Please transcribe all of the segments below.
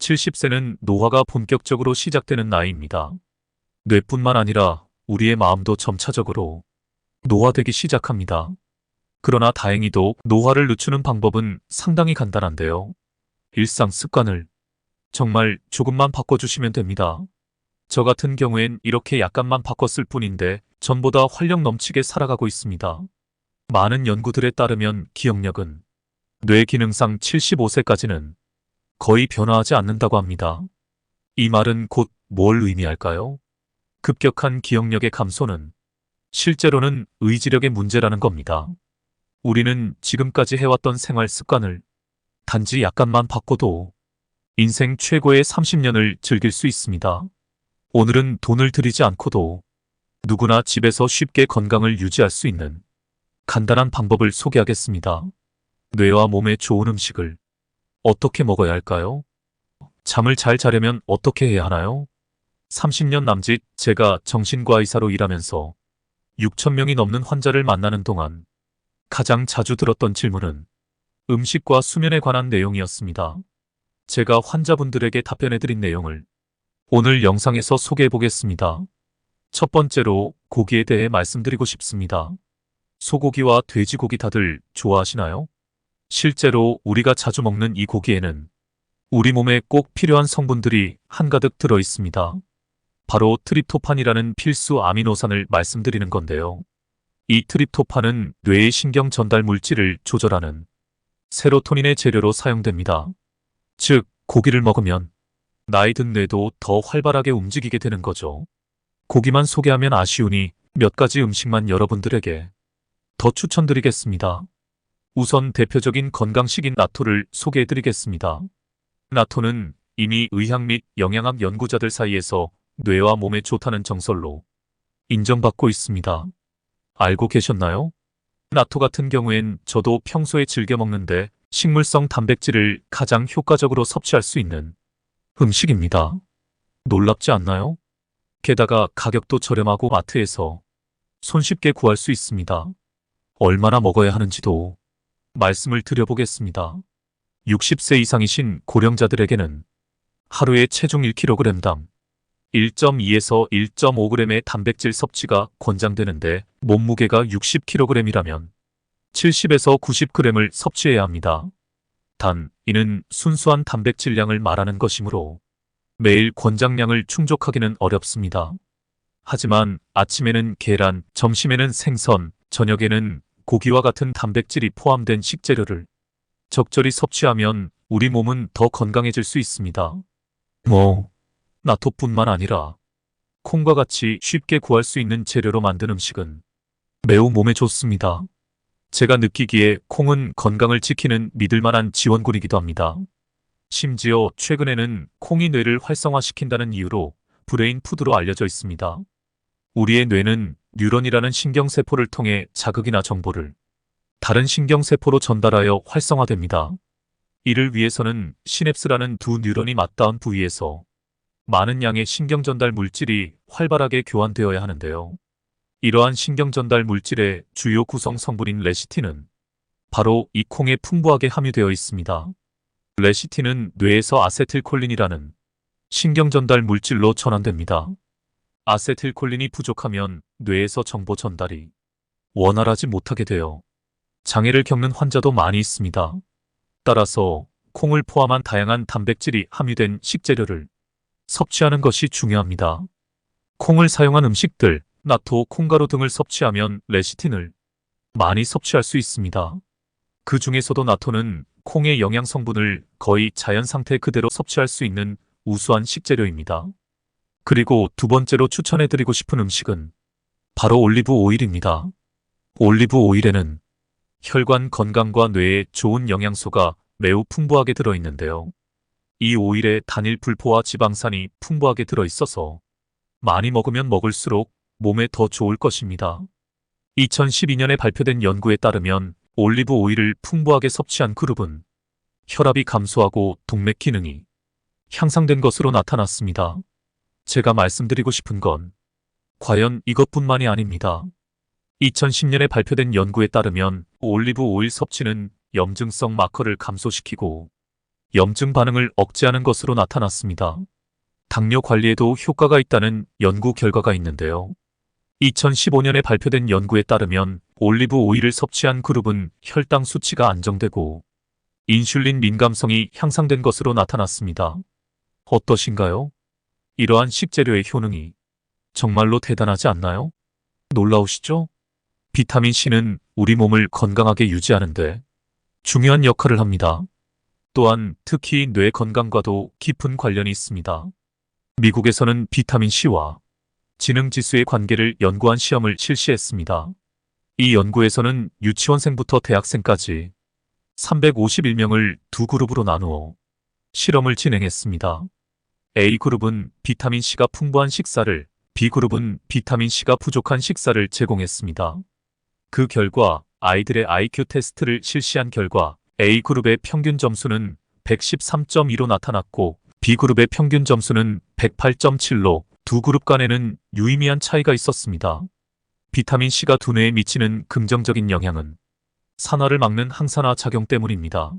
70세는 노화가 본격적으로 시작되는 나이입니다. 뇌뿐만 아니라 우리의 마음도 점차적으로 노화되기 시작합니다. 그러나 다행히도 노화를 늦추는 방법은 상당히 간단한데요. 일상 습관을 정말 조금만 바꿔주시면 됩니다. 저 같은 경우엔 이렇게 약간만 바꿨을 뿐인데 전보다 활력 넘치게 살아가고 있습니다. 많은 연구들에 따르면 기억력은 뇌 기능상 75세까지는 거의 변화하지 않는다고 합니다. 이 말은 곧 뭘 의미할까요? 급격한 기억력의 감소는 실제로는 의지력의 문제라는 겁니다. 우리는 지금까지 해왔던 생활 습관을 단지 약간만 바꿔도 인생 최고의 30년을 즐길 수 있습니다. 오늘은 돈을 들이지 않고도 누구나 집에서 쉽게 건강을 유지할 수 있는 간단한 방법을 소개하겠습니다. 뇌와 몸에 좋은 음식을 어떻게 먹어야 할까요? 잠을 잘 자려면 어떻게 해야 하나요? 30년 남짓 제가 정신과 의사로 일하면서 6,000명이 넘는 환자를 만나는 동안 가장 자주 들었던 질문은 음식과 수면에 관한 내용이었습니다. 제가 환자분들에게 답변해드린 내용을 오늘 영상에서 소개해 보겠습니다. 첫 번째로 고기에 대해 말씀드리고 싶습니다. 소고기와 돼지고기 다들 좋아하시나요? 실제로 우리가 자주 먹는 이 고기에는 우리 몸에 꼭 필요한 성분들이 한가득 들어 있습니다. 바로 트립토판이라는 필수 아미노산을 말씀드리는 건데요. 이 트립토판은 뇌의 신경 전달 물질을 조절하는 세로토닌의 재료로 사용됩니다. 즉, 고기를 먹으면 나이 든 뇌도 더 활발하게 움직이게 되는 거죠. 고기만 소개하면 아쉬우니 몇 가지 음식만 여러분들에게 더 추천드리겠습니다. 우선 대표적인 건강식인 나토를 소개해드리겠습니다. 나토는 이미 의학 및 영양학 연구자들 사이에서 뇌와 몸에 좋다는 정설로 인정받고 있습니다. 알고 계셨나요? 나토 같은 경우엔 저도 평소에 즐겨 먹는데 식물성 단백질을 가장 효과적으로 섭취할 수 있는 음식입니다. 놀랍지 않나요? 게다가 가격도 저렴하고 마트에서 손쉽게 구할 수 있습니다. 얼마나 먹어야 하는지도 말씀을 드려보겠습니다. 60세 이상이신 고령자들에게는 하루에 체중 1kg당 1.2에서 1.5g의 단백질 섭취가 권장되는데 몸무게가 60kg이라면 70에서 90g을 섭취해야 합니다. 단, 이는 순수한 단백질량을 말하는 것이므로 매일 권장량을 충족하기는 어렵습니다. 하지만 아침에는 계란, 점심에는 생선, 저녁에는 고기와 같은 단백질이 포함된 식재료를 적절히 섭취하면 우리 몸은 더 건강해질 수 있습니다. 나토뿐만 아니라 콩과 같이 쉽게 구할 수 있는 재료로 만든 음식은 매우 몸에 좋습니다. 제가 느끼기에 콩은 건강을 지키는 믿을만한 지원군이기도 합니다. 심지어 최근에는 콩이 뇌를 활성화시킨다는 이유로 브레인 푸드로 알려져 있습니다. 우리의 뇌는 뉴런이라는 신경세포를 통해 자극이나 정보를 다른 신경세포로 전달하여 활성화됩니다. 이를 위해서는 시냅스라는 두 뉴런이 맞닿은 부위에서 많은 양의 신경전달 물질이 활발하게 교환되어야 하는데요. 이러한 신경전달 물질의 주요 구성 성분인 레시틴은 바로 이 콩에 풍부하게 함유되어 있습니다. 레시틴은 뇌에서 아세틸콜린이라는 신경전달 물질로 전환됩니다. 아세틸콜린이 부족하면 뇌에서 정보 전달이 원활하지 못하게 되어 장애를 겪는 환자도 많이 있습니다. 따라서 콩을 포함한 다양한 단백질이 함유된 식재료를 섭취하는 것이 중요합니다. 콩을 사용한 음식들, 나토, 콩가루 등을 섭취하면 레시틴을 많이 섭취할 수 있습니다. 그 중에서도 나토는 콩의 영양 성분을 거의 자연 상태 그대로 섭취할 수 있는 우수한 식재료입니다. 그리고 두 번째로 추천해드리고 싶은 음식은 바로 올리브 오일입니다. 올리브 오일에는 혈관 건강과 뇌에 좋은 영양소가 매우 풍부하게 들어있는데요. 이 오일에 단일 불포화 지방산이 풍부하게 들어있어서 많이 먹으면 먹을수록 몸에 더 좋을 것입니다. 2012년에 발표된 연구에 따르면 올리브 오일을 풍부하게 섭취한 그룹은 혈압이 감소하고 동맥 기능이 향상된 것으로 나타났습니다. 제가 말씀드리고 싶은 건 과연 이것뿐만이 아닙니다. 2010년에 발표된 연구에 따르면 올리브 오일 섭취는 염증성 마커를 감소시키고 염증 반응을 억제하는 것으로 나타났습니다. 당뇨 관리에도 효과가 있다는 연구 결과가 있는데요. 2015년에 발표된 연구에 따르면 올리브 오일을 섭취한 그룹은 혈당 수치가 안정되고 인슐린 민감성이 향상된 것으로 나타났습니다. 어떠신가요? 이러한 식재료의 효능이 정말로 대단하지 않나요? 놀라우시죠? 비타민 C는 우리 몸을 건강하게 유지하는데 중요한 역할을 합니다. 또한 특히 뇌 건강과도 깊은 관련이 있습니다. 미국에서는 비타민 C와 지능지수의 관계를 연구한 시험을 실시했습니다. 이 연구에서는 유치원생부터 대학생까지 351명을 두 그룹으로 나누어 실험을 진행했습니다. A그룹은 비타민 C가 풍부한 식사를, B그룹은 비타민 C가 부족한 식사를 제공했습니다. 그 결과 아이들의 IQ 테스트를 실시한 결과 A그룹의 평균 점수는 113.2로 나타났고 B그룹의 평균 점수는 108.7로 두 그룹 간에는 유의미한 차이가 있었습니다. 비타민 C가 두뇌에 미치는 긍정적인 영향은 산화를 막는 항산화 작용 때문입니다.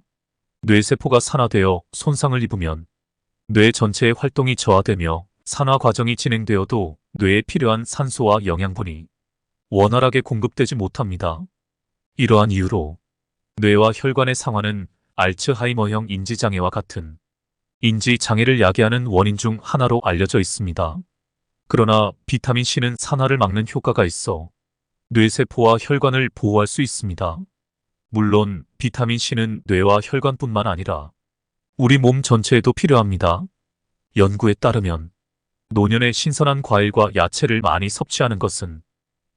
뇌세포가 산화되어 손상을 입으면 뇌 전체의 활동이 저하되며 산화 과정이 진행되어도 뇌에 필요한 산소와 영양분이 원활하게 공급되지 못합니다. 이러한 이유로 뇌와 혈관의 상환은 알츠하이머형 인지장애와 같은 인지장애를 야기하는 원인 중 하나로 알려져 있습니다. 그러나 비타민 C는 산화를 막는 효과가 있어 뇌세포와 혈관을 보호할 수 있습니다. 물론 비타민 C는 뇌와 혈관뿐만 아니라 우리 몸 전체에도 필요합니다. 연구에 따르면 노년에 신선한 과일과 야채를 많이 섭취하는 것은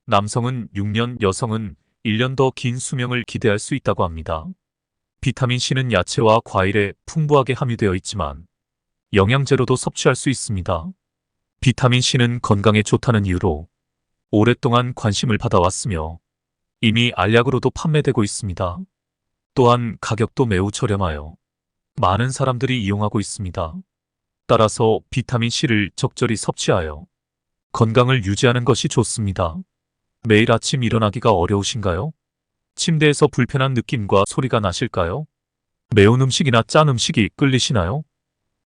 남성은 6년, 여성은 1년 더 긴 수명을 기대할 수 있다고 합니다. 비타민 C는 야채와 과일에 풍부하게 함유되어 있지만 영양제로도 섭취할 수 있습니다. 비타민 C는 건강에 좋다는 이유로 오랫동안 관심을 받아왔으며 이미 알약으로도 판매되고 있습니다. 또한 가격도 매우 저렴하여 많은 사람들이 이용하고 있습니다. 따라서 비타민 C를 적절히 섭취하여 건강을 유지하는 것이 좋습니다. 매일 아침 일어나기가 어려우신가요? 침대에서 불편한 느낌과 소리가 나실까요? 매운 음식이나 짠 음식이 끌리시나요?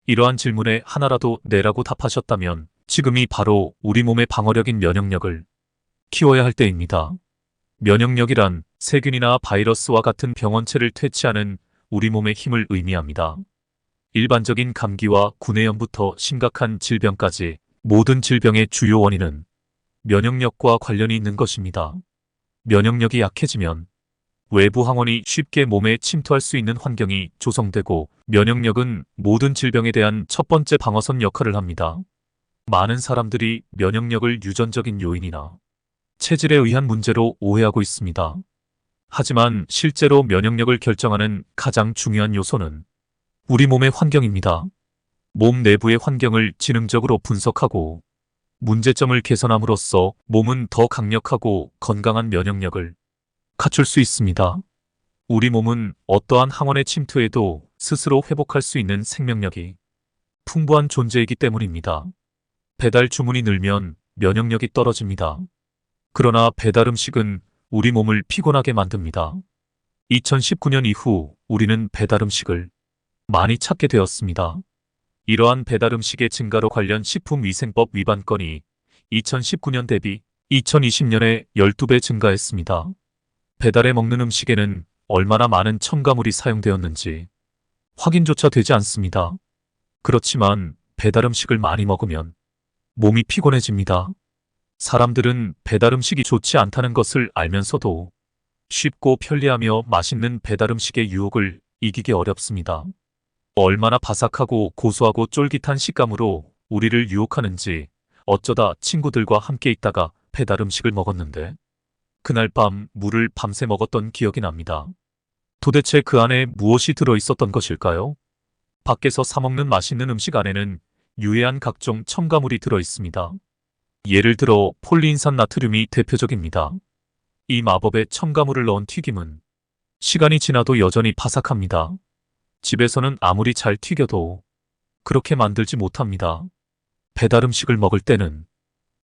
이러한 질문에 하나라도 네라고 답하셨다면 지금이 바로 우리 몸의 방어력인 면역력을 키워야 할 때입니다. 면역력이란 세균이나 바이러스와 같은 병원체를 퇴치하는 우리 몸의 힘을 의미합니다. 일반적인 감기와 구내염부터 심각한 질병까지 모든 질병의 주요 원인은 면역력과 관련이 있는 것입니다. 면역력이 약해지면 외부 항원이 쉽게 몸에 침투할 수 있는 환경이 조성되고 면역력은 모든 질병에 대한 첫 번째 방어선 역할을 합니다. 많은 사람들이 면역력을 유전적인 요인이나 체질에 의한 문제로 오해하고 있습니다. 하지만 실제로 면역력을 결정하는 가장 중요한 요소는 우리 몸의 환경입니다. 몸 내부의 환경을 지능적으로 분석하고 문제점을 개선함으로써 몸은 더 강력하고 건강한 면역력을 갖출 수 있습니다. 우리 몸은 어떠한 항원의 침투에도 스스로 회복할 수 있는 생명력이 풍부한 존재이기 때문입니다. 배달 주문이 늘면 면역력이 떨어집니다. 그러나 배달 음식은 우리 몸을 피곤하게 만듭니다. 2019년 이후 우리는 배달 음식을 많이 찾게 되었습니다. 이러한 배달 음식의 증가로 관련 식품위생법 위반 건이 2019년 대비 2020년에 12배 증가했습니다. 배달해 먹는 음식에는 얼마나 많은 첨가물이 사용되었는지 확인조차 되지 않습니다. 그렇지만 배달 음식을 많이 먹으면 몸이 피곤해집니다. 사람들은 배달 음식이 좋지 않다는 것을 알면서도 쉽고 편리하며 맛있는 배달 음식의 유혹을 이기기 어렵습니다. 얼마나 바삭하고 고소하고 쫄깃한 식감으로 우리를 유혹하는지 어쩌다 친구들과 함께 있다가 배달 음식을 먹었는데 그날 밤 물을 밤새 먹었던 기억이 납니다. 도대체 그 안에 무엇이 들어있었던 것일까요? 밖에서 사 먹는 맛있는 음식 안에는 유해한 각종 첨가물이 들어있습니다. 예를 들어 폴리인산 나트륨이 대표적입니다. 이 마법의 첨가물을 넣은 튀김은 시간이 지나도 여전히 바삭합니다. 집에서는 아무리 잘 튀겨도 그렇게 만들지 못합니다. 배달 음식을 먹을 때는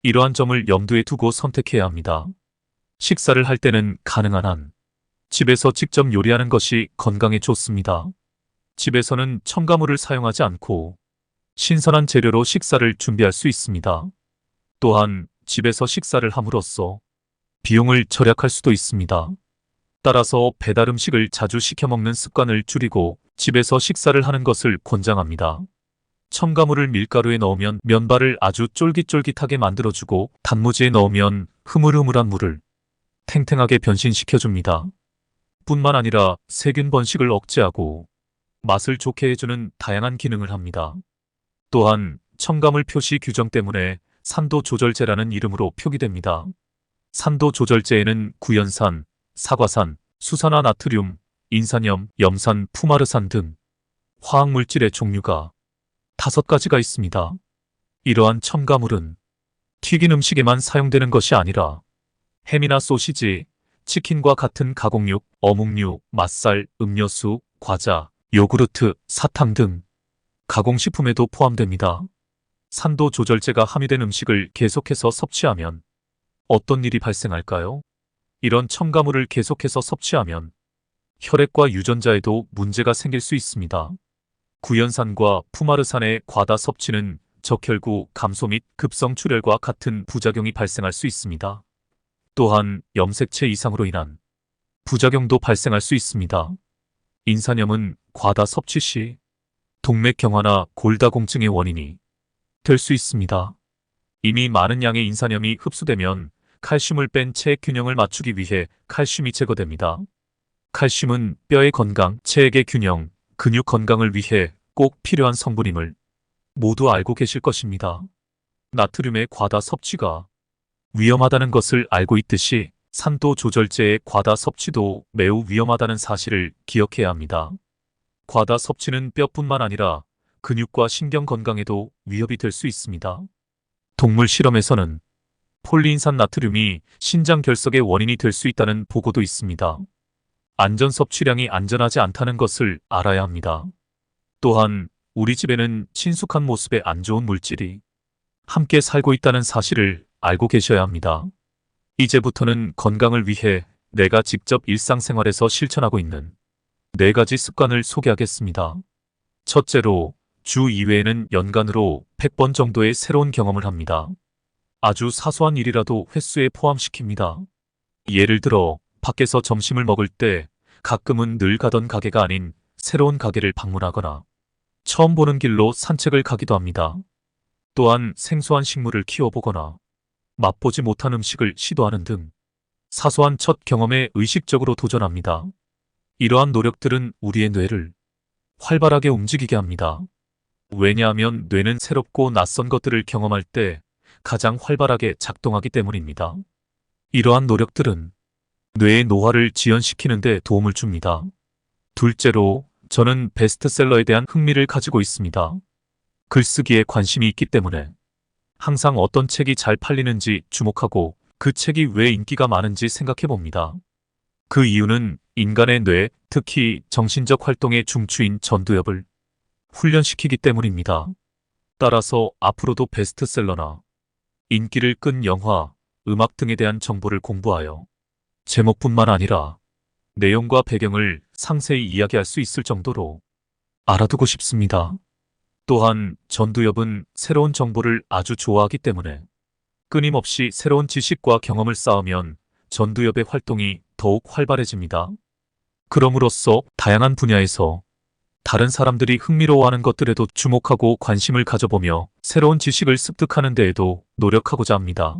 이러한 점을 염두에 두고 선택해야 합니다. 식사를 할 때는 가능한 한 집에서 직접 요리하는 것이 건강에 좋습니다. 집에서는 첨가물을 사용하지 않고 신선한 재료로 식사를 준비할 수 있습니다. 또한 집에서 식사를 함으로써 비용을 절약할 수도 있습니다. 따라서 배달 음식을 자주 시켜 먹는 습관을 줄이고 집에서 식사를 하는 것을 권장합니다. 첨가물을 밀가루에 넣으면 면발을 아주 쫄깃쫄깃하게 만들어주고 단무지에 넣으면 흐물흐물한 물을 탱탱하게 변신시켜줍니다. 뿐만 아니라 세균 번식을 억제하고 맛을 좋게 해주는 다양한 기능을 합니다. 또한 첨가물 표시 규정 때문에 산도 조절제라는 이름으로 표기됩니다. 산도 조절제에는 구연산, 사과산, 수산화 나트륨, 인산염, 염산, 푸마르산 등 화학물질의 종류가 5가지가 있습니다. 이러한 첨가물은 튀긴 음식에만 사용되는 것이 아니라 햄이나 소시지, 치킨과 같은 가공육, 어묵류, 맛살, 음료수, 과자, 요구르트, 사탕 등 가공식품에도 포함됩니다. 산도 조절제가 함유된 음식을 계속해서 섭취하면 어떤 일이 발생할까요? 이런 첨가물을 계속해서 섭취하면 혈액과 유전자에도 문제가 생길 수 있습니다. 구연산과 푸마르산의 과다 섭취는 적혈구 감소 및 급성출혈과 같은 부작용이 발생할 수 있습니다. 또한 염색체 이상으로 인한 부작용도 발생할 수 있습니다. 인산염은 과다 섭취 시 동맥경화나 골다공증의 원인이 될 수 있습니다. 이미 많은 양의 인산염이 흡수되면 칼슘을 뺀 체액 균형을 맞추기 위해 칼슘이 제거됩니다. 칼슘은 뼈의 건강, 체액의 균형, 근육 건강을 위해 꼭 필요한 성분임을 모두 알고 계실 것입니다. 나트륨의 과다 섭취가 위험하다는 것을 알고 있듯이 산도 조절제의 과다 섭취도 매우 위험하다는 사실을 기억해야 합니다. 과다 섭취는 뼈뿐만 아니라 근육과 신경 건강에도 위협이 될 수 있습니다. 동물 실험에서는 폴리인산 나트륨이 신장 결석의 원인이 될 수 있다는 보고도 있습니다. 안전 섭취량이 안전하지 않다는 것을 알아야 합니다. 또한 우리 집에는 친숙한 모습의 안 좋은 물질이 함께 살고 있다는 사실을 알고 계셔야 합니다. 이제부터는 건강을 위해 내가 직접 일상생활에서 실천하고 있는 4가지 습관을 소개하겠습니다. 첫째로, 주 2회에는 연간으로 100번 정도의 새로운 경험을 합니다. 아주 사소한 일이라도 횟수에 포함시킵니다. 예를 들어 밖에서 점심을 먹을 때 가끔은 늘 가던 가게가 아닌 새로운 가게를 방문하거나 처음 보는 길로 산책을 가기도 합니다. 또한 생소한 식물을 키워보거나 맛보지 못한 음식을 시도하는 등 사소한 첫 경험에 의식적으로 도전합니다. 이러한 노력들은 우리의 뇌를 활발하게 움직이게 합니다. 왜냐하면 뇌는 새롭고 낯선 것들을 경험할 때 가장 활발하게 작동하기 때문입니다. 이러한 노력들은 뇌의 노화를 지연시키는 데 도움을 줍니다. 둘째로, 저는 베스트셀러에 대한 흥미를 가지고 있습니다. 글쓰기에 관심이 있기 때문에 항상 어떤 책이 잘 팔리는지 주목하고 그 책이 왜 인기가 많은지 생각해 봅니다. 그 이유는 인간의 뇌, 특히 정신적 활동의 중추인 전두엽을 훈련시키기 때문입니다. 따라서 앞으로도 베스트셀러나 인기를 끈 영화, 음악 등에 대한 정보를 공부하여 제목뿐만 아니라 내용과 배경을 상세히 이야기할 수 있을 정도로 알아두고 싶습니다. 또한 전두엽은 새로운 정보를 아주 좋아하기 때문에 끊임없이 새로운 지식과 경험을 쌓으면 전두엽의 활동이 더욱 활발해집니다. 그럼으로써 다양한 분야에서 다른 사람들이 흥미로워하는 것들에도 주목하고 관심을 가져보며 새로운 지식을 습득하는 데에도 노력하고자 합니다.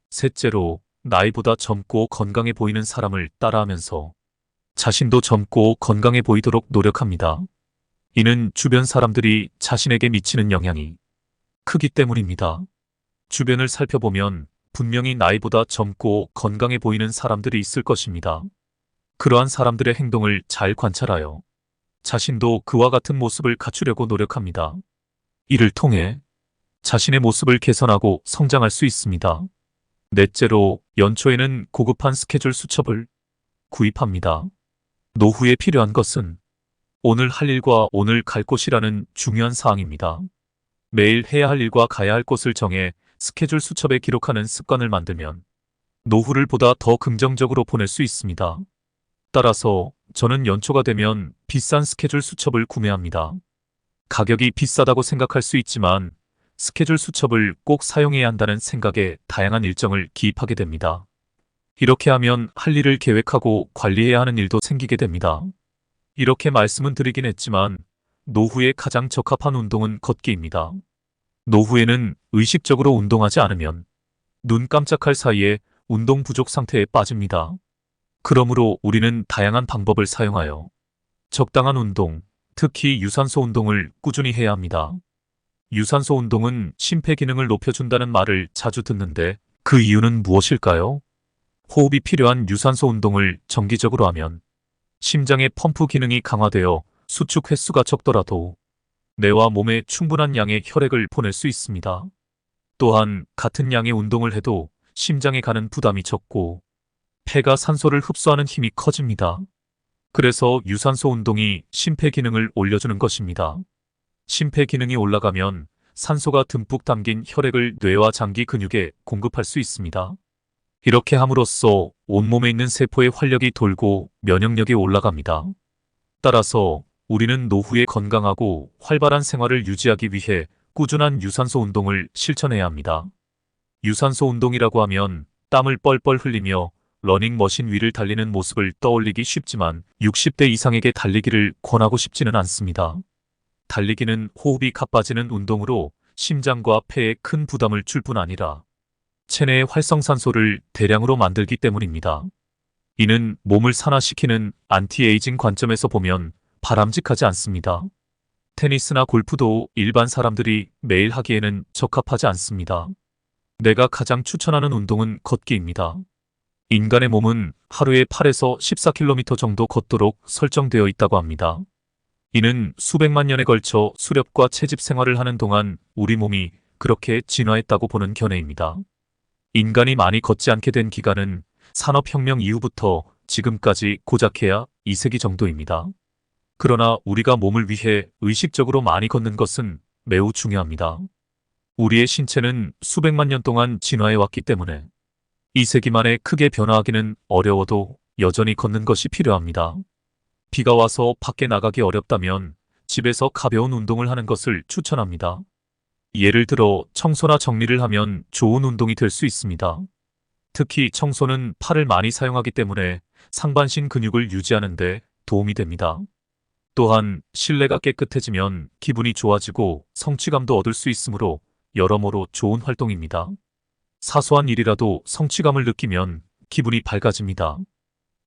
셋째로, 나이보다 젊고 건강해 보이는 사람을 따라하면서 자신도 젊고 건강해 보이도록 노력합니다. 이는 주변 사람들이 자신에게 미치는 영향이 크기 때문입니다. 주변을 살펴보면 분명히 나이보다 젊고 건강해 보이는 사람들이 있을 것입니다. 그러한 사람들의 행동을 잘 관찰하여 자신도 그와 같은 모습을 갖추려고 노력합니다. 이를 통해 자신의 모습을 개선하고 성장할 수 있습니다. 넷째로, 연초에는 고급한 스케줄 수첩을 구입합니다. 노후에 필요한 것은 오늘 할 일과 오늘 갈 곳이라는 중요한 사항입니다. 매일 해야 할 일과 가야 할 곳을 정해 스케줄 수첩에 기록하는 습관을 만들면 노후를 보다 더 긍정적으로 보낼 수 있습니다. 따라서 저는 연초가 되면 비싼 스케줄 수첩을 구매합니다. 가격이 비싸다고 생각할 수 있지만 스케줄 수첩을 꼭 사용해야 한다는 생각에 다양한 일정을 기입하게 됩니다. 이렇게 하면 할 일을 계획하고 관리해야 하는 일도 생기게 됩니다. 이렇게 말씀은 드리긴 했지만 노후에 가장 적합한 운동은 걷기입니다. 노후에는 의식적으로 운동하지 않으면 눈 깜짝할 사이에 운동 부족 상태에 빠집니다. 그러므로 우리는 다양한 방법을 사용하여 적당한 운동, 특히 유산소 운동을 꾸준히 해야 합니다. 유산소 운동은 심폐기능을 높여준다는 말을 자주 듣는데 그 이유는 무엇일까요? 호흡이 필요한 유산소 운동을 정기적으로 하면 심장의 펌프 기능이 강화되어 수축 횟수가 적더라도 뇌와 몸에 충분한 양의 혈액을 보낼 수 있습니다. 또한 같은 양의 운동을 해도 심장에 가는 부담이 적고 폐가 산소를 흡수하는 힘이 커집니다. 그래서 유산소 운동이 심폐기능을 올려주는 것입니다. 심폐기능이 올라가면 산소가 듬뿍 담긴 혈액을 뇌와 장기 근육에 공급할 수 있습니다. 이렇게 함으로써 온몸에 있는 세포의 활력이 돌고 면역력이 올라갑니다. 따라서 우리는 노후에 건강하고 활발한 생활을 유지하기 위해 꾸준한 유산소 운동을 실천해야 합니다. 유산소 운동이라고 하면 땀을 뻘뻘 흘리며 러닝머신 위를 달리는 모습을 떠올리기 쉽지만 60대 이상에게 달리기를 권하고 싶지는 않습니다. 달리기는 호흡이 가빠지는 운동으로 심장과 폐에 큰 부담을 줄 뿐 아니라 체내의 활성산소를 대량으로 만들기 때문입니다. 이는 몸을 산화시키는 안티에이징 관점에서 보면 바람직하지 않습니다. 테니스나 골프도 일반 사람들이 매일 하기에는 적합하지 않습니다. 내가 가장 추천하는 운동은 걷기입니다. 인간의 몸은 하루에 8에서 14km 정도 걷도록 설정되어 있다고 합니다. 이는 수백만 년에 걸쳐 수렵과 채집 생활을 하는 동안 우리 몸이 그렇게 진화했다고 보는 견해입니다. 인간이 많이 걷지 않게 된 기간은 산업혁명 이후부터 지금까지 고작해야 2세기 정도입니다. 그러나 우리가 몸을 위해 의식적으로 많이 걷는 것은 매우 중요합니다. 우리의 신체는 수백만 년 동안 진화해왔기 때문에 2세기 만에 크게 변화하기는 어려워도 여전히 걷는 것이 필요합니다. 비가 와서 밖에 나가기 어렵다면 집에서 가벼운 운동을 하는 것을 추천합니다. 예를 들어 청소나 정리를 하면 좋은 운동이 될 수 있습니다. 특히 청소는 팔을 많이 사용하기 때문에 상반신 근육을 유지하는 데 도움이 됩니다. 또한 실내가 깨끗해지면 기분이 좋아지고 성취감도 얻을 수 있으므로 여러모로 좋은 활동입니다. 사소한 일이라도 성취감을 느끼면 기분이 밝아집니다.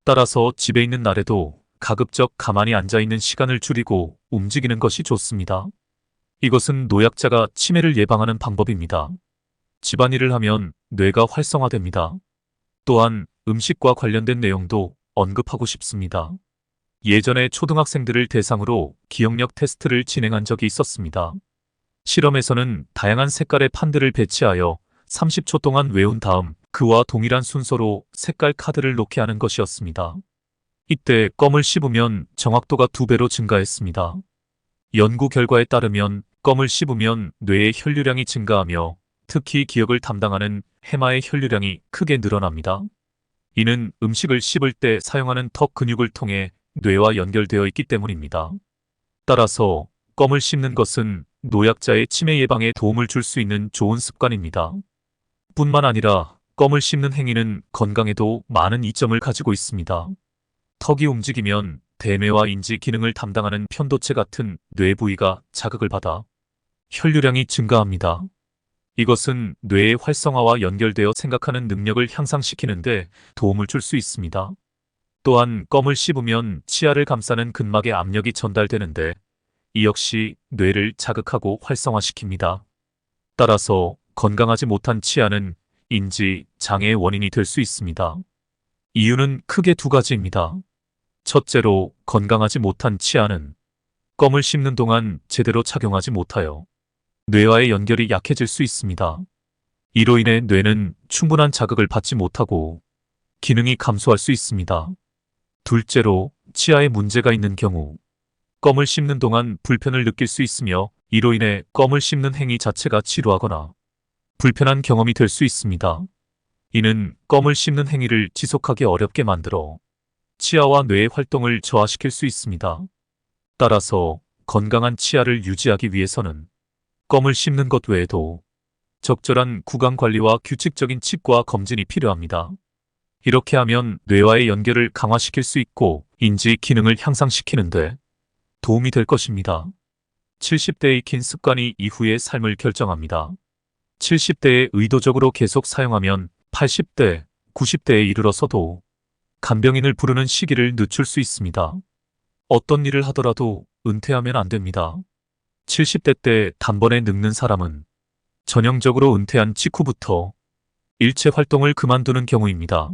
따라서 집에 있는 날에도 가급적 가만히 앉아있는 시간을 줄이고 움직이는 것이 좋습니다. 이것은 노약자가 치매를 예방하는 방법입니다. 집안일을 하면 뇌가 활성화됩니다. 또한 음식과 관련된 내용도 언급하고 싶습니다. 예전에 초등학생들을 대상으로 기억력 테스트를 진행한 적이 있었습니다. 실험에서는 다양한 색깔의 판들을 배치하여 30초 동안 외운 다음 그와 동일한 순서로 색깔 카드를 놓게 하는 것이었습니다. 이때 껌을 씹으면 정확도가 2배로 증가했습니다. 연구 결과에 따르면 껌을 씹으면 뇌의 혈류량이 증가하며 특히 기억을 담당하는 해마의 혈류량이 크게 늘어납니다. 이는 음식을 씹을 때 사용하는 턱 근육을 통해 뇌와 연결되어 있기 때문입니다. 따라서 껌을 씹는 것은 노약자의 치매 예방에 도움을 줄 수 있는 좋은 습관입니다. 뿐만 아니라 껌을 씹는 행위는 건강에도 많은 이점을 가지고 있습니다. 턱이 움직이면 대뇌와 인지 기능을 담당하는 편도체 같은 뇌 부위가 자극을 받아 혈류량이 증가합니다. 이것은 뇌의 활성화와 연결되어 생각하는 능력을 향상시키는데 도움을 줄 수 있습니다. 또한 껌을 씹으면 치아를 감싸는 근막에 압력이 전달되는데 이 역시 뇌를 자극하고 활성화시킵니다. 따라서 건강하지 못한 치아는 인지 장애의 원인이 될 수 있습니다. 이유는 크게 2가지입니다. 첫째로 건강하지 못한 치아는 껌을 씹는 동안 제대로 착용하지 못하여 뇌와의 연결이 약해질 수 있습니다. 이로 인해 뇌는 충분한 자극을 받지 못하고 기능이 감소할 수 있습니다. 둘째로 치아에 문제가 있는 경우 껌을 씹는 동안 불편을 느낄 수 있으며 이로 인해 껌을 씹는 행위 자체가 지루하거나 불편한 경험이 될 수 있습니다. 이는 껌을 씹는 행위를 지속하기 어렵게 만들어 치아와 뇌의 활동을 저하시킬 수 있습니다. 따라서 건강한 치아를 유지하기 위해서는 껌을 씹는 것 외에도 적절한 구강 관리와 규칙적인 치과 검진이 필요합니다. 이렇게 하면 뇌와의 연결을 강화시킬 수 있고 인지 기능을 향상시키는데 도움이 될 것입니다. 70대의 긴 습관이 이후의 삶을 결정합니다. 70대에 의도적으로 계속 사용하면 80대, 90대에 이르러서도 간병인을 부르는 시기를 늦출 수 있습니다. 어떤 일을 하더라도 은퇴하면 안 됩니다. 70대 때 단번에 늙는 사람은 전형적으로 은퇴한 직후부터 일체 활동을 그만두는 경우입니다.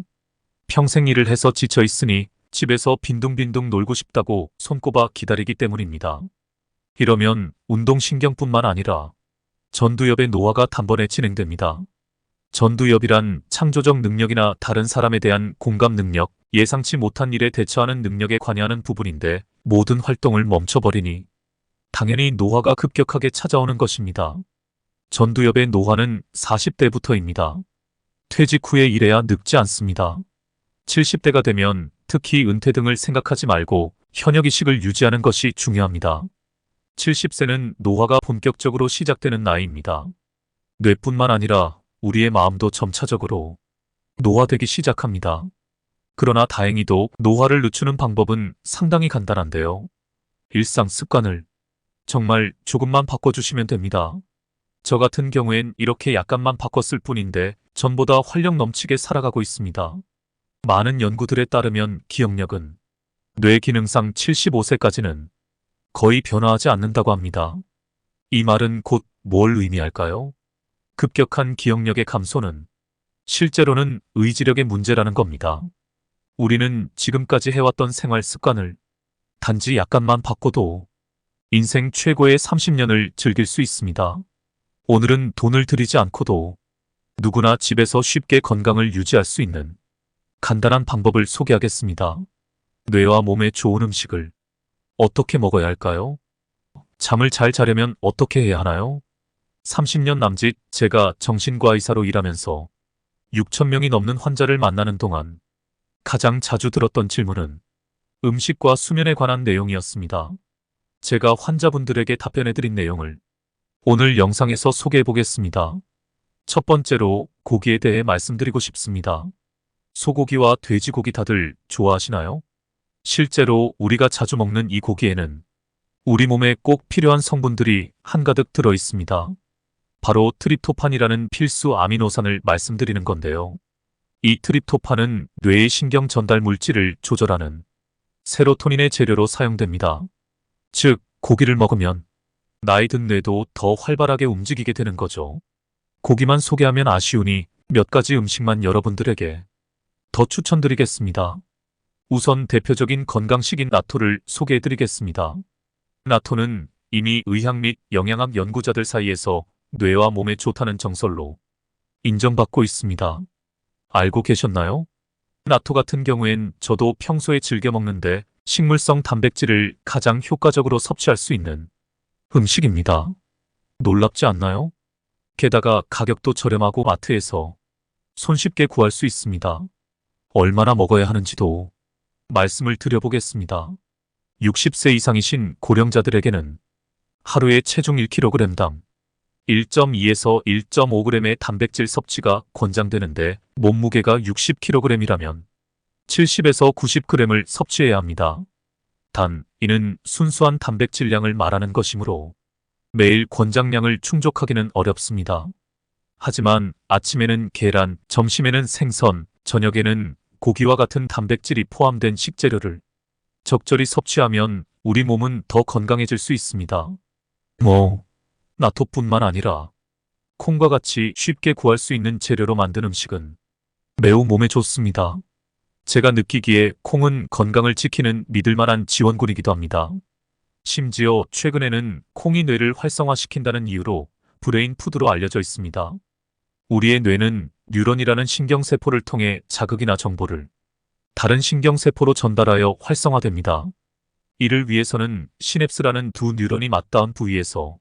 평생 일을 해서 지쳐 있으니 집에서 빈둥빈둥 놀고 싶다고 손꼽아 기다리기 때문입니다. 이러면 운동신경뿐만 아니라 전두엽의 노화가 단번에 진행됩니다. 전두엽이란 창조적 능력이나 다른 사람에 대한 공감 능력, 예상치 못한 일에 대처하는 능력에 관여하는 부분인데 모든 활동을 멈춰버리니 당연히 노화가 급격하게 찾아오는 것입니다. 전두엽의 노화는 40대부터입니다. 퇴직 후에 일해야 늙지 않습니다. 70대가 되면 특히 은퇴 등을 생각하지 말고 현역이식을 유지하는 것이 중요합니다. 70세는 노화가 본격적으로 시작되는 나이입니다. 뇌뿐만 아니라 우리의 마음도 점차적으로 노화되기 시작합니다. 그러나 다행히도 노화를 늦추는 방법은 상당히 간단한데요. 일상 습관을 정말 조금만 바꿔주시면 됩니다. 저 같은 경우엔 이렇게 약간만 바꿨을 뿐인데 전보다 활력 넘치게 살아가고 있습니다. 많은 연구들에 따르면 기억력은 뇌 기능상 75세까지는 거의 변화하지 않는다고 합니다. 이 말은 곧 뭘 의미할까요? 급격한 기억력의 감소는 실제로는 의지력의 문제라는 겁니다. 우리는 지금까지 해왔던 생활 습관을 단지 약간만 바꿔도 인생 최고의 30년을 즐길 수 있습니다. 오늘은 돈을 들이지 않고도 누구나 집에서 쉽게 건강을 유지할 수 있는 간단한 방법을 소개하겠습니다. 뇌와 몸에 좋은 음식을 어떻게 먹어야 할까요? 잠을 잘 자려면 어떻게 해야 하나요? 30년 남짓 제가 정신과 의사로 일하면서 6,000명이 넘는 환자를 만나는 동안 가장 자주 들었던 질문은 음식과 수면에 관한 내용이었습니다. 제가 환자분들에게 답변해드린 내용을 오늘 영상에서 소개해 보겠습니다. 첫 번째로 고기에 대해 말씀드리고 싶습니다. 소고기와 돼지고기 다들 좋아하시나요? 실제로 우리가 자주 먹는 이 고기에는 우리 몸에 꼭 필요한 성분들이 한가득 들어 있습니다. 바로 트립토판이라는 필수 아미노산을 말씀드리는 건데요. 이 트립토판은 뇌의 신경 전달 물질을 조절하는 세로토닌의 재료로 사용됩니다. 즉, 고기를 먹으면 나이 든 뇌도 더 활발하게 움직이게 되는 거죠. 고기만 소개하면 아쉬우니 몇 가지 음식만 여러분들에게 더 추천드리겠습니다. 우선 대표적인 건강식인 나토를 소개해드리겠습니다. 나토는 이미 의학 및 영양학 연구자들 사이에서 뇌와 몸에 좋다는 정설로 인정받고 있습니다. 알고 계셨나요? 나토 같은 경우엔 저도 평소에 즐겨 먹는데 식물성 단백질을 가장 효과적으로 섭취할 수 있는 음식입니다. 놀랍지 않나요? 게다가 가격도 저렴하고 마트에서 손쉽게 구할 수 있습니다. 얼마나 먹어야 하는지도 말씀을 드려보겠습니다. 60세 이상이신 고령자들에게는 하루에 체중 1kg당 1.2에서 1.5g의 단백질 섭취가 권장되는데 몸무게가 60kg이라면 70에서 90g을 섭취해야 합니다. 단, 이는 순수한 단백질량을 말하는 것이므로 매일 권장량을 충족하기는 어렵습니다. 하지만 아침에는 계란, 점심에는 생선, 저녁에는 고기와 같은 단백질이 포함된 식재료를 적절히 섭취하면 우리 몸은 더 건강해질 수 있습니다. 나토뿐만 아니라 콩과 같이 쉽게 구할 수 있는 재료로 만든 음식은 매우 몸에 좋습니다. 제가 느끼기에 콩은 건강을 지키는 믿을만한 지원군이기도 합니다. 심지어 최근에는 콩이 뇌를 활성화시킨다는 이유로 브레인 푸드로 알려져 있습니다. 우리의 뇌는 뉴런이라는 신경세포를 통해 자극이나 정보를 다른 신경세포로 전달하여 활성화됩니다. 이를 위해서는 시냅스라는 두 뉴런이 맞닿은 부위에서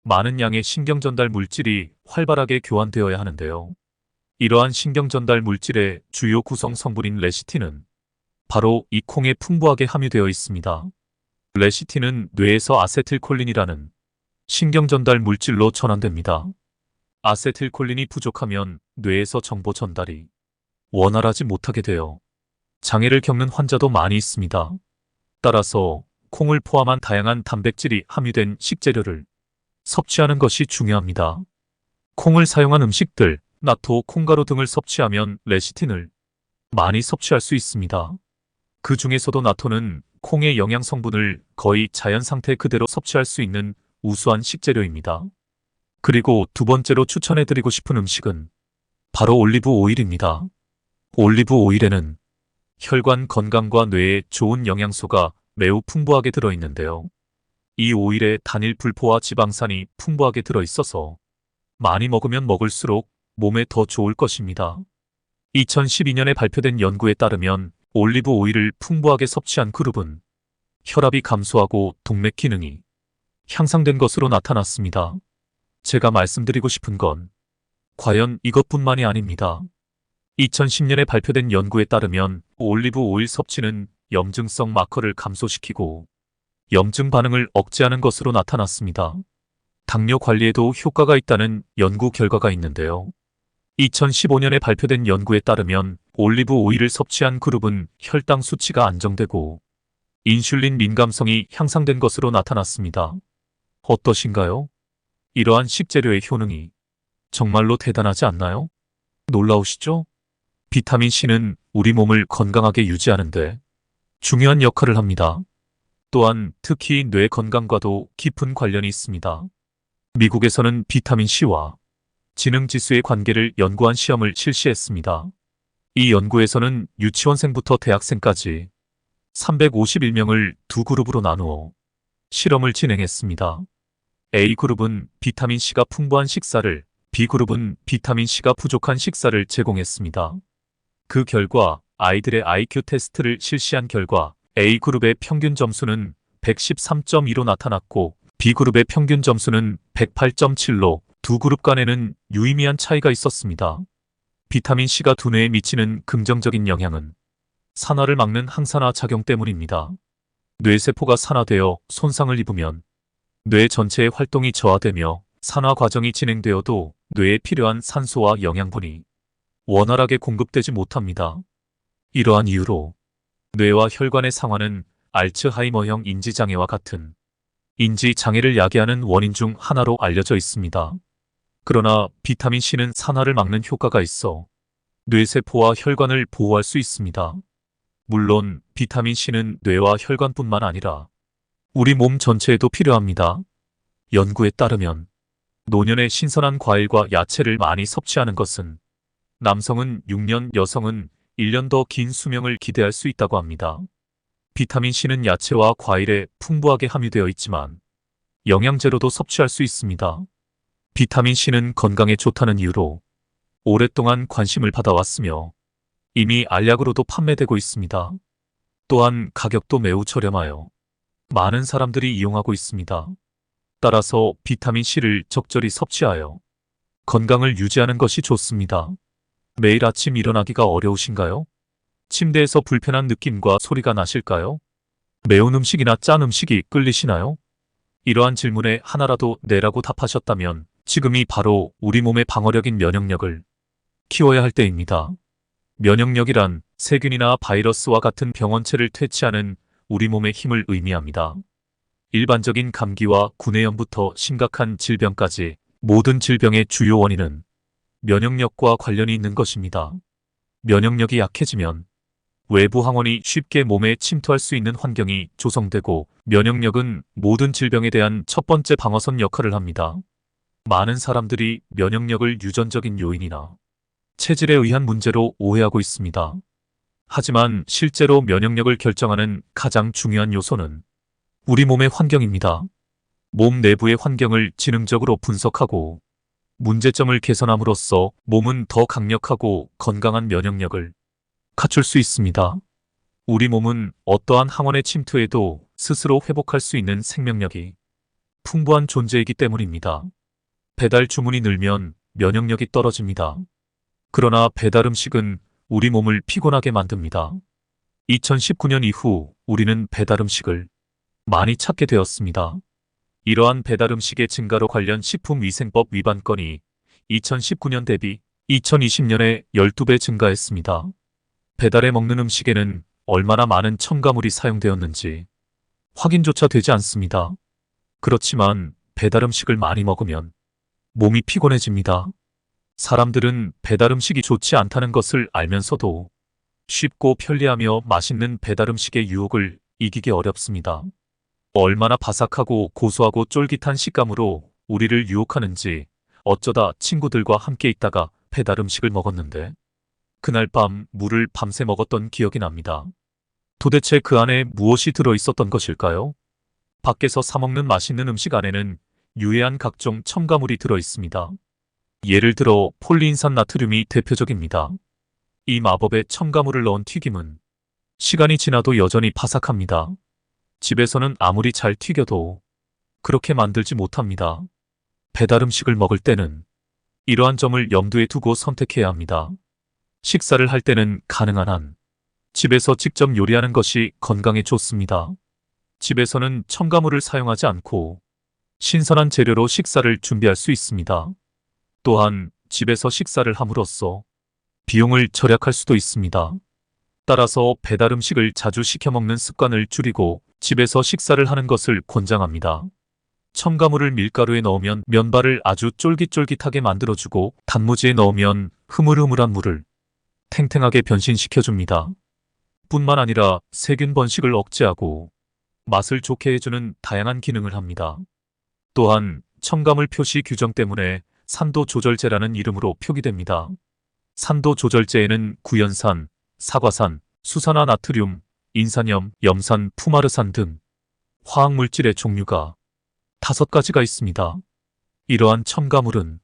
많은 양의 신경전달 물질이 활발하게 교환되어야 하는데요. 이러한 신경전달 물질의 주요 구성 성분인 레시틴은 바로 이 콩에 풍부하게 함유되어 있습니다. 레시틴은 뇌에서 아세틸콜린이라는 신경전달 물질로 전환됩니다. 아세틸콜린이 부족하면 뇌에서 정보 전달이 원활하지 못하게 되어 장애를 겪는 환자도 많이 있습니다. 따라서 콩을 포함한 다양한 단백질이 함유된 식재료를 섭취하는 것이 중요합니다. 콩을 사용한 음식들, 나토, 콩가루 등을 섭취하면 레시틴을 많이 섭취할 수 있습니다. 그 중에서도 나토는 콩의 영양 성분을 거의 자연 상태 그대로 섭취할 수 있는 우수한 식재료입니다. 그리고 두 번째로 추천해드리고 싶은 음식은 바로 올리브 오일입니다. 올리브 오일에는 혈관 건강과 뇌에 좋은 영양소가 매우 풍부하게 들어있는데요. 이 오일에 단일 불포화 지방산이 풍부하게 들어있어서 많이 먹으면 먹을수록 몸에 더 좋을 것입니다. 2012년에 발표된 연구에 따르면 올리브 오일을 풍부하게 섭취한 그룹은 혈압이 감소하고 동맥 기능이 향상된 것으로 나타났습니다. 제가 말씀드리고 싶은 건 과연 이것뿐만이 아닙니다. 2010년에 발표된 연구에 따르면 올리브 오일 섭취는 염증성 마커를 감소시키고 염증 반응을 억제하는 것으로 나타났습니다. 당뇨 관리에도 효과가 있다는 연구 결과가 있는데요. 2015년에 발표된 연구에 따르면 올리브 오일을 섭취한 그룹은 혈당 수치가 안정되고 인슐린 민감성이 향상된 것으로 나타났습니다. 어떠신가요? 이러한 식재료의 효능이 정말로 대단하지 않나요? 놀라우시죠? 비타민 C는 우리 몸을 건강하게 유지하는데 중요한 역할을 합니다. 또한 특히 뇌 건강과도 깊은 관련이 있습니다. 미국에서는 비타민 C와 지능지수의 관계를 연구한 시험을 실시했습니다. 이 연구에서는 유치원생부터 대학생까지 351명을 두 그룹으로 나누어 실험을 진행했습니다. A그룹은 비타민 C가 풍부한 식사를, B그룹은 비타민 C가 부족한 식사를 제공했습니다. 그 결과 아이들의 IQ 테스트를 실시한 결과 A그룹의 평균 점수는 113.2로 나타났고 B그룹의 평균 점수는 108.7로 두 그룹 간에는 유의미한 차이가 있었습니다. 비타민 C가 두뇌에 미치는 긍정적인 영향은 산화를 막는 항산화 작용 때문입니다. 뇌세포가 산화되어 손상을 입으면 뇌 전체의 활동이 저하되며 산화 과정이 진행되어도 뇌에 필요한 산소와 영양분이 원활하게 공급되지 못합니다. 이러한 이유로 뇌와 혈관의 상환은 알츠하이머형 인지장애와 같은 인지장애를 야기하는 원인 중 하나로 알려져 있습니다. 그러나 비타민 C는 산화를 막는 효과가 있어 뇌세포와 혈관을 보호할 수 있습니다. 물론 비타민 C는 뇌와 혈관뿐만 아니라 우리 몸 전체에도 필요합니다. 연구에 따르면 노년에 신선한 과일과 야채를 많이 섭취하는 것은 남성은 6년, 여성은 1년 더 긴 수명을 기대할 수 있다고 합니다. 비타민 C는 야채와 과일에 풍부하게 함유되어 있지만 영양제로도 섭취할 수 있습니다. 비타민 C는 건강에 좋다는 이유로 오랫동안 관심을 받아왔으며 이미 알약으로도 판매되고 있습니다. 또한 가격도 매우 저렴하여 많은 사람들이 이용하고 있습니다. 따라서 비타민 C를 적절히 섭취하여 건강을 유지하는 것이 좋습니다. 매일 아침 일어나기가 어려우신가요? 침대에서 불편한 느낌과 소리가 나실까요? 매운 음식이나 짠 음식이 끌리시나요? 이러한 질문에 하나라도 네라고 답하셨다면 지금이 바로 우리 몸의 방어력인 면역력을 키워야 할 때입니다. 면역력이란 세균이나 바이러스와 같은 병원체를 퇴치하는 우리 몸의 힘을 의미합니다. 일반적인 감기와 구내염부터 심각한 질병까지 모든 질병의 주요 원인은 면역력과 관련이 있는 것입니다. 면역력이 약해지면 외부 항원이 쉽게 몸에 침투할 수 있는 환경이 조성되고 면역력은 모든 질병에 대한 첫 번째 방어선 역할을 합니다. 많은 사람들이 면역력을 유전적인 요인이나 체질에 의한 문제로 오해하고 있습니다. 하지만 실제로 면역력을 결정하는 가장 중요한 요소는 우리 몸의 환경입니다. 몸 내부의 환경을 지능적으로 분석하고 문제점을 개선함으로써 몸은 더 강력하고 건강한 면역력을 갖출 수 있습니다. 우리 몸은 어떠한 항원의 침투에도 스스로 회복할 수 있는 생명력이 풍부한 존재이기 때문입니다. 배달 주문이 늘면 면역력이 떨어집니다. 그러나 배달 음식은 우리 몸을 피곤하게 만듭니다. 2019년 이후 우리는 배달음식을 많이 찾게 되었습니다. 이러한 배달음식의 증가로 관련 식품위생법 위반 건이 2019년 대비 2020년에 12배 증가했습니다. 배달해 먹는 음식에는 얼마나 많은 첨가물이 사용되었는지 확인조차 되지 않습니다. 그렇지만 배달음식을 많이 먹으면 몸이 피곤해집니다. 사람들은 배달음식이 좋지 않다는 것을 알면서도 쉽고 편리하며 맛있는 배달음식의 유혹을 이기기 어렵습니다. 얼마나 바삭하고 고소하고 쫄깃한 식감으로 우리를 유혹하는지 어쩌다 친구들과 함께 있다가 배달음식을 먹었는데 그날 밤 물을 밤새 먹었던 기억이 납니다. 도대체 그 안에 무엇이 들어있었던 것일까요? 밖에서 사 먹는 맛있는 음식 안에는 유해한 각종 첨가물이 들어있습니다. 예를 들어 폴리인산 나트륨이 대표적입니다. 이 마법의 첨가물을 넣은 튀김은 시간이 지나도 여전히 바삭합니다. 집에서는 아무리 잘 튀겨도 그렇게 만들지 못합니다. 배달 음식을 먹을 때는 이러한 점을 염두에 두고 선택해야 합니다. 식사를 할 때는 가능한 한 집에서 직접 요리하는 것이 건강에 좋습니다. 집에서는 첨가물을 사용하지 않고 신선한 재료로 식사를 준비할 수 있습니다. 또한 집에서 식사를 함으로써 비용을 절약할 수도 있습니다. 따라서 배달 음식을 자주 시켜 먹는 습관을 줄이고 집에서 식사를 하는 것을 권장합니다. 첨가물을 밀가루에 넣으면 면발을 아주 쫄깃쫄깃하게 만들어주고 단무지에 넣으면 흐물흐물한 물을 탱탱하게 변신시켜줍니다. 뿐만 아니라 세균 번식을 억제하고 맛을 좋게 해주는 다양한 기능을 합니다. 또한 첨가물 표시 규정 때문에 산도 조절제라는 이름으로 표기됩니다. 산도 조절제에는 구연산, 사과산, 수산화 나트륨, 인산염, 염산, 푸마르산 등 화학물질의 종류가 5가지가 있습니다. 이러한 첨가물은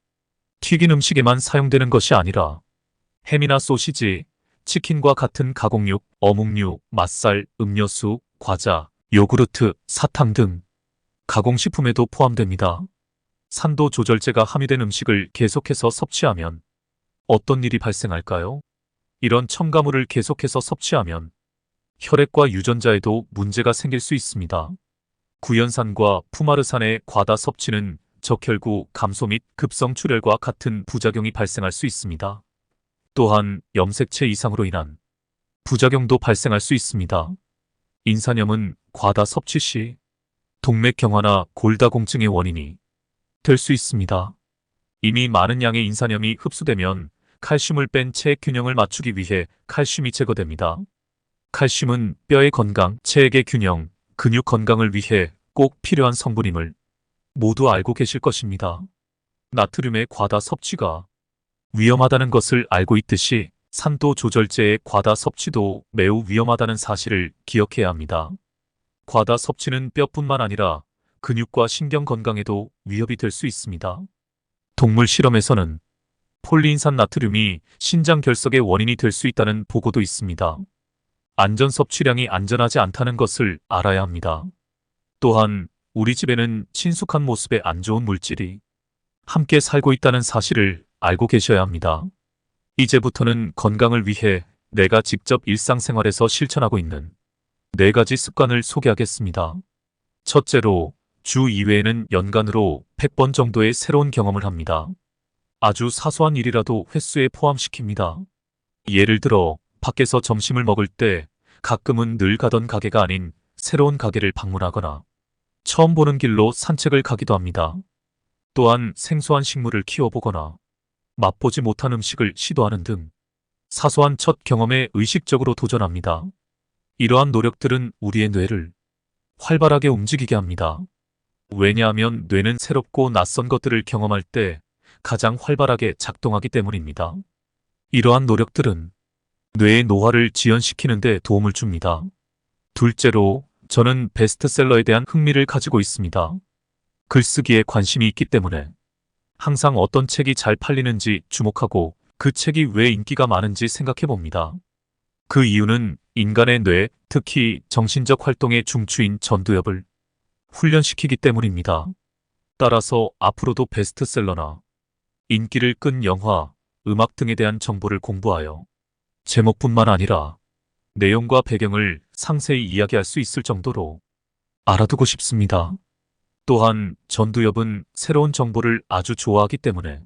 튀긴 음식에만 사용되는 것이 아니라 햄이나 소시지, 치킨과 같은 가공육, 어묵류, 맛살, 음료수, 과자, 요구르트, 사탕 등 가공식품에도 포함됩니다. 산도 조절제가 함유된 음식을 계속해서 섭취하면 어떤 일이 발생할까요? 이런 첨가물을 계속해서 섭취하면 혈액과 유전자에도 문제가 생길 수 있습니다. 구연산과 푸마르산의 과다 섭취는 적혈구 감소 및 급성출혈과 같은 부작용이 발생할 수 있습니다. 또한 염색체 이상으로 인한 부작용도 발생할 수 있습니다. 인산염은 과다 섭취 시 동맥경화나 골다공증의 원인이 될 수 있습니다. 이미 많은 양의 인산염이 흡수되면 칼슘을 뺀 체액 균형을 맞추기 위해 칼슘이 제거됩니다. 칼슘은 뼈의 건강, 체액의 균형, 근육 건강을 위해 꼭 필요한 성분임을 모두 알고 계실 것입니다. 나트륨의 과다 섭취가 위험하다는 것을 알고 있듯이 산도 조절제의 과다 섭취도 매우 위험하다는 사실을 기억해야 합니다. 과다 섭취는 뼈뿐만 아니라 근육과 신경 건강에도 위협이 될 수 있습니다. 동물 실험에서는 폴리인산 나트륨이 신장 결석의 원인이 될 수 있다는 보고도 있습니다. 안전 섭취량이 안전하지 않다는 것을 알아야 합니다. 또한 우리 집에는 친숙한 모습의 안 좋은 물질이 함께 살고 있다는 사실을 알고 계셔야 합니다. 이제부터는 건강을 위해 내가 직접 일상생활에서 실천하고 있는 4가지 습관을 소개하겠습니다. 첫째로, 주 2회에는 연간으로 100번 정도의 새로운 경험을 합니다. 아주 사소한 일이라도 횟수에 포함시킵니다. 예를 들어 밖에서 점심을 먹을 때 가끔은 늘 가던 가게가 아닌 새로운 가게를 방문하거나 처음 보는 길로 산책을 가기도 합니다. 또한 생소한 식물을 키워보거나 맛보지 못한 음식을 시도하는 등 사소한 첫 경험에 의식적으로 도전합니다. 이러한 노력들은 우리의 뇌를 활발하게 움직이게 합니다. 왜냐하면 뇌는 새롭고 낯선 것들을 경험할 때 가장 활발하게 작동하기 때문입니다. 이러한 노력들은 뇌의 노화를 지연시키는 데 도움을 줍니다. 둘째로, 저는 베스트셀러에 대한 흥미를 가지고 있습니다. 글쓰기에 관심이 있기 때문에 항상 어떤 책이 잘 팔리는지 주목하고 그 책이 왜 인기가 많은지 생각해 봅니다. 그 이유는 인간의 뇌, 특히 정신적 활동의 중추인 전두엽을 훈련시키기 때문입니다. 따라서 앞으로도 베스트셀러나 인기를 끈 영화, 음악 등에 대한 정보를 공부하여 제목뿐만 아니라 내용과 배경을 상세히 이야기할 수 있을 정도로 알아두고 싶습니다. 또한 전두엽은 새로운 정보를 아주 좋아하기 때문에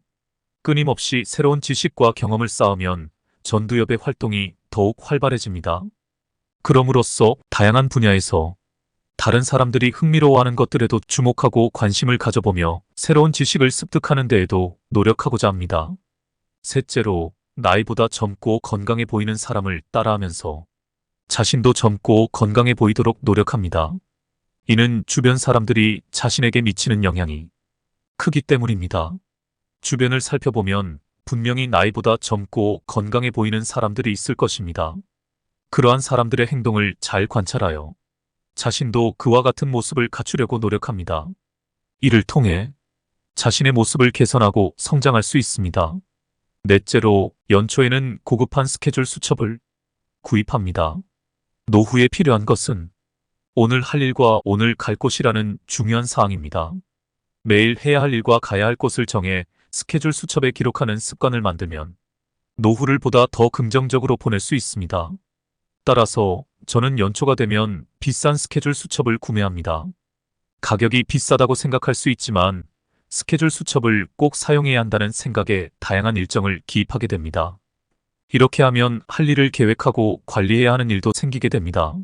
끊임없이 새로운 지식과 경험을 쌓으면 전두엽의 활동이 더욱 활발해집니다. 그럼으로써 다양한 분야에서 다른 사람들이 흥미로워하는 것들에도 주목하고 관심을 가져보며 새로운 지식을 습득하는 데에도 노력하고자 합니다. 셋째로, 나이보다 젊고 건강해 보이는 사람을 따라하면서 자신도 젊고 건강해 보이도록 노력합니다. 이는 주변 사람들이 자신에게 미치는 영향이 크기 때문입니다. 주변을 살펴보면 분명히 나이보다 젊고 건강해 보이는 사람들이 있을 것입니다. 그러한 사람들의 행동을 잘 관찰하여 자신도 그와 같은 모습을 갖추려고 노력합니다. 이를 통해 자신의 모습을 개선하고 성장할 수 있습니다. 넷째로, 연초에는 고급한 스케줄 수첩을 구입합니다. 노후에 필요한 것은 오늘 할 일과 오늘 갈 곳이라는 중요한 사항입니다. 매일 해야 할 일과 가야 할 곳을 정해 스케줄 수첩에 기록하는 습관을 만들면 노후를 보다 더 긍정적으로 보낼 수 있습니다. 따라서 저는 연초가 되면 비싼 스케줄 수첩을 구매합니다. 가격이 비싸다고 생각할 수 있지만 스케줄 수첩을 꼭 사용해야 한다는 생각에 다양한 일정을 기입하게 됩니다. 이렇게 하면 할 일을 계획하고 관리해야 하는 일도 생기게 됩니다.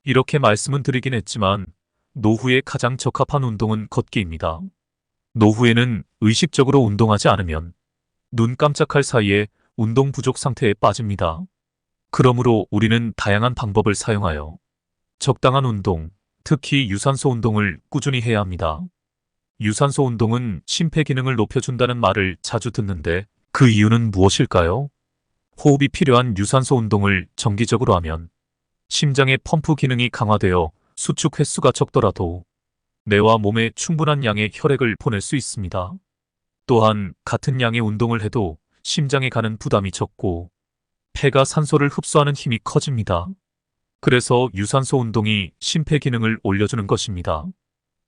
이렇게 말씀은 드리긴 했지만 노후에 가장 적합한 운동은 걷기입니다. 노후에는 의식적으로 운동하지 않으면 눈 깜짝할 사이에 운동 부족 상태에 빠집니다. 그러므로 우리는 다양한 방법을 사용하여 적당한 운동, 특히 유산소 운동을 꾸준히 해야 합니다. 유산소 운동은 심폐기능을 높여준다는 말을 자주 듣는데 그 이유는 무엇일까요? 호흡이 필요한 유산소 운동을 정기적으로 하면 심장의 펌프 기능이 강화되어 수축 횟수가 적더라도 뇌와 몸에 충분한 양의 혈액을 보낼 수 있습니다. 또한 같은 양의 운동을 해도 심장에 가는 부담이 적고 폐가 산소를 흡수하는 힘이 커집니다. 그래서 유산소 운동이 심폐기능을 올려주는 것입니다.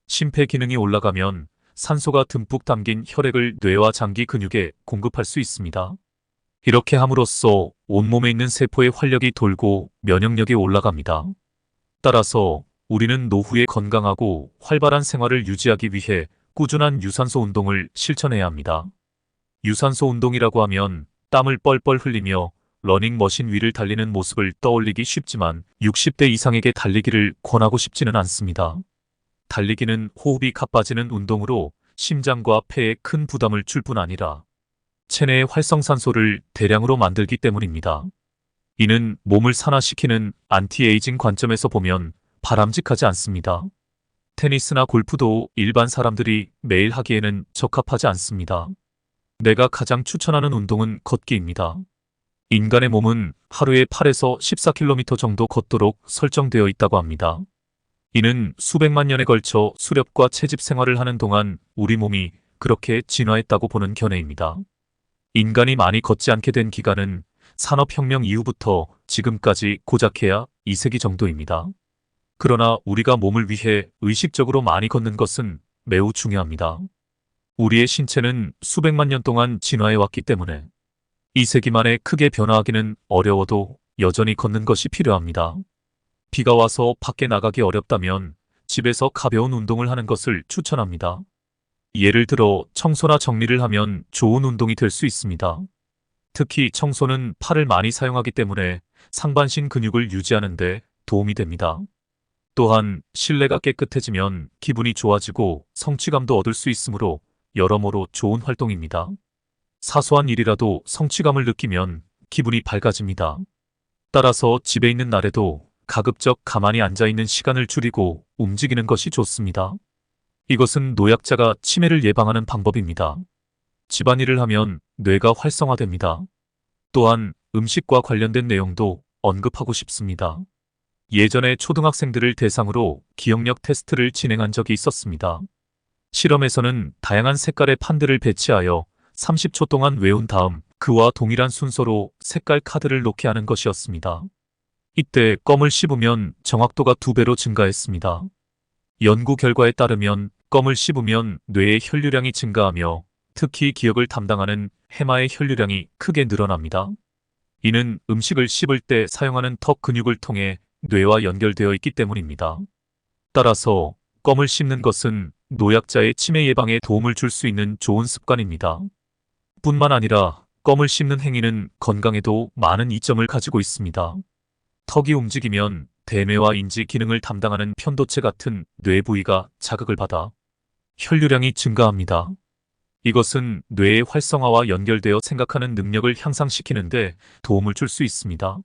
심폐기능이 올라가면 산소가 듬뿍 담긴 혈액을 뇌와 장기 근육에 공급할 수 있습니다. 이렇게 함으로써 온몸에 있는 세포의 활력이 돌고 면역력이 올라갑니다. 따라서 우리는 노후에 건강하고 활발한 생활을 유지하기 위해 꾸준한 유산소 운동을 실천해야 합니다. 유산소 운동이라고 하면 땀을 뻘뻘 흘리며 러닝머신 위를 달리는 모습을 떠올리기 쉽지만 60대 이상에게 달리기를 권하고 싶지는 않습니다. 달리기는 호흡이 가빠지는 운동으로 심장과 폐에 큰 부담을 줄 뿐 아니라 체내의 활성산소를 대량으로 만들기 때문입니다. 이는 몸을 산화시키는 안티에이징 관점에서 보면 바람직하지 않습니다. 테니스나 골프도 일반 사람들이 매일 하기에는 적합하지 않습니다. 내가 가장 추천하는 운동은 걷기입니다. 인간의 몸은 하루에 8에서 14km 정도 걷도록 설정되어 있다고 합니다. 이는 수백만 년에 걸쳐 수렵과 채집 생활을 하는 동안 우리 몸이 그렇게 진화했다고 보는 견해입니다. 인간이 많이 걷지 않게 된 기간은 산업혁명 이후부터 지금까지 고작해야 2세기 정도입니다. 그러나 우리가 몸을 위해 의식적으로 많이 걷는 것은 매우 중요합니다. 우리의 신체는 수백만 년 동안 진화해왔기 때문에 2세기 만에 크게 변화하기는 어려워도 여전히 걷는 것이 필요합니다. 비가 와서 밖에 나가기 어렵다면 집에서 가벼운 운동을 하는 것을 추천합니다. 예를 들어 청소나 정리를 하면 좋은 운동이 될 수 있습니다. 특히 청소는 팔을 많이 사용하기 때문에 상반신 근육을 유지하는 데 도움이 됩니다. 또한 실내가 깨끗해지면 기분이 좋아지고 성취감도 얻을 수 있으므로 여러모로 좋은 활동입니다. 사소한 일이라도 성취감을 느끼면 기분이 밝아집니다. 따라서 집에 있는 날에도 가급적 가만히 앉아있는 시간을 줄이고 움직이는 것이 좋습니다. 이것은 노약자가 치매를 예방하는 방법입니다. 집안일을 하면 뇌가 활성화됩니다. 또한 음식과 관련된 내용도 언급하고 싶습니다. 예전에 초등학생들을 대상으로 기억력 테스트를 진행한 적이 있었습니다. 실험에서는 다양한 색깔의 판들을 배치하여 30초 동안 외운 다음 그와 동일한 순서로 색깔 카드를 놓게 하는 것이었습니다. 이때 껌을 씹으면 정확도가 2배로 증가했습니다. 연구 결과에 따르면 껌을 씹으면 뇌의 혈류량이 증가하며 특히 기억을 담당하는 해마의 혈류량이 크게 늘어납니다. 이는 음식을 씹을 때 사용하는 턱 근육을 통해 뇌와 연결되어 있기 때문입니다. 따라서 껌을 씹는 것은 노약자의 치매 예방에 도움을 줄 수 있는 좋은 습관입니다. 뿐만 아니라 껌을 씹는 행위는 건강에도 많은 이점을 가지고 있습니다. 턱이 움직이면 대뇌와 인지 기능을 담당하는 편도체 같은 뇌 부위가 자극을 받아 혈류량이 증가합니다. 이것은 뇌의 활성화와 연결되어 생각하는 능력을 향상시키는데 도움을 줄 수 있습니다.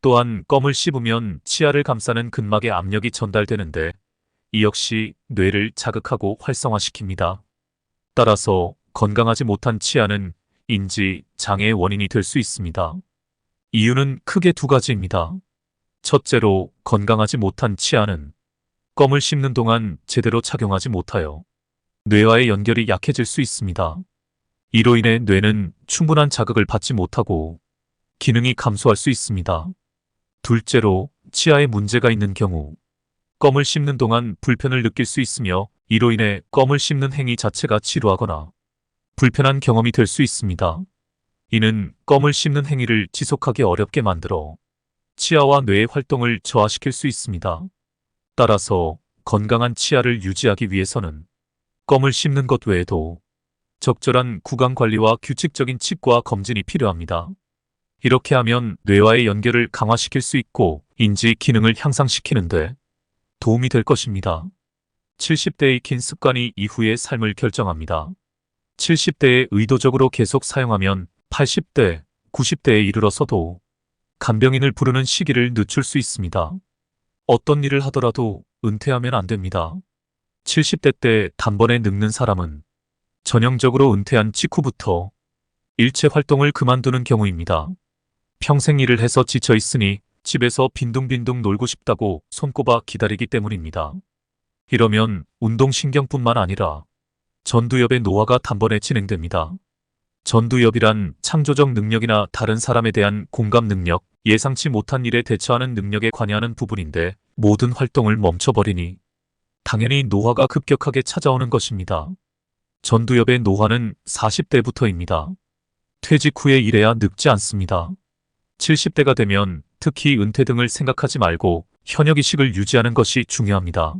또한 껌을 씹으면 치아를 감싸는 근막에 압력이 전달되는데 이 역시 뇌를 자극하고 활성화시킵니다. 따라서 건강하지 못한 치아는 인지 장애의 원인이 될 수 있습니다. 이유는 크게 두 가지입니다. 첫째로 건강하지 못한 치아는 껌을 씹는 동안 제대로 착용하지 못하여 뇌와의 연결이 약해질 수 있습니다. 이로 인해 뇌는 충분한 자극을 받지 못하고 기능이 감소할 수 있습니다. 둘째로 치아에 문제가 있는 경우 껌을 씹는 동안 불편을 느낄 수 있으며 이로 인해 껌을 씹는 행위 자체가 지루하거나 불편한 경험이 될 수 있습니다. 이는 껌을 씹는 행위를 지속하기 어렵게 만들어 치아와 뇌의 활동을 저하시킬 수 있습니다. 따라서 건강한 치아를 유지하기 위해서는 껌을 씹는 것 외에도 적절한 구강 관리와 규칙적인 치과 검진이 필요합니다. 이렇게 하면 뇌와의 연결을 강화시킬 수 있고 인지 기능을 향상시키는데 도움이 될 것입니다. 70대의 긴 습관이 이후의 삶을 결정합니다. 70대에 의도적으로 계속 사용하면 80대, 90대에 이르러서도 간병인을 부르는 시기를 늦출 수 있습니다. 어떤 일을 하더라도 은퇴하면 안 됩니다. 70대 때 단번에 늙는 사람은 전형적으로 은퇴한 직후부터 일체 활동을 그만두는 경우입니다. 평생 일을 해서 지쳐 있으니 집에서 빈둥빈둥 놀고 싶다고 손꼽아 기다리기 때문입니다. 이러면 운동신경뿐만 아니라 전두엽의 노화가 단번에 진행됩니다. 전두엽이란 창조적 능력이나 다른 사람에 대한 공감 능력, 예상치 못한 일에 대처하는 능력에 관여하는 부분인데 모든 활동을 멈춰버리니 당연히 노화가 급격하게 찾아오는 것입니다. 전두엽의 노화는 40대부터입니다. 퇴직 후에 일해야 늙지 않습니다. 70대가 되면 특히 은퇴 등을 생각하지 말고 현역 의식을 유지하는 것이 중요합니다.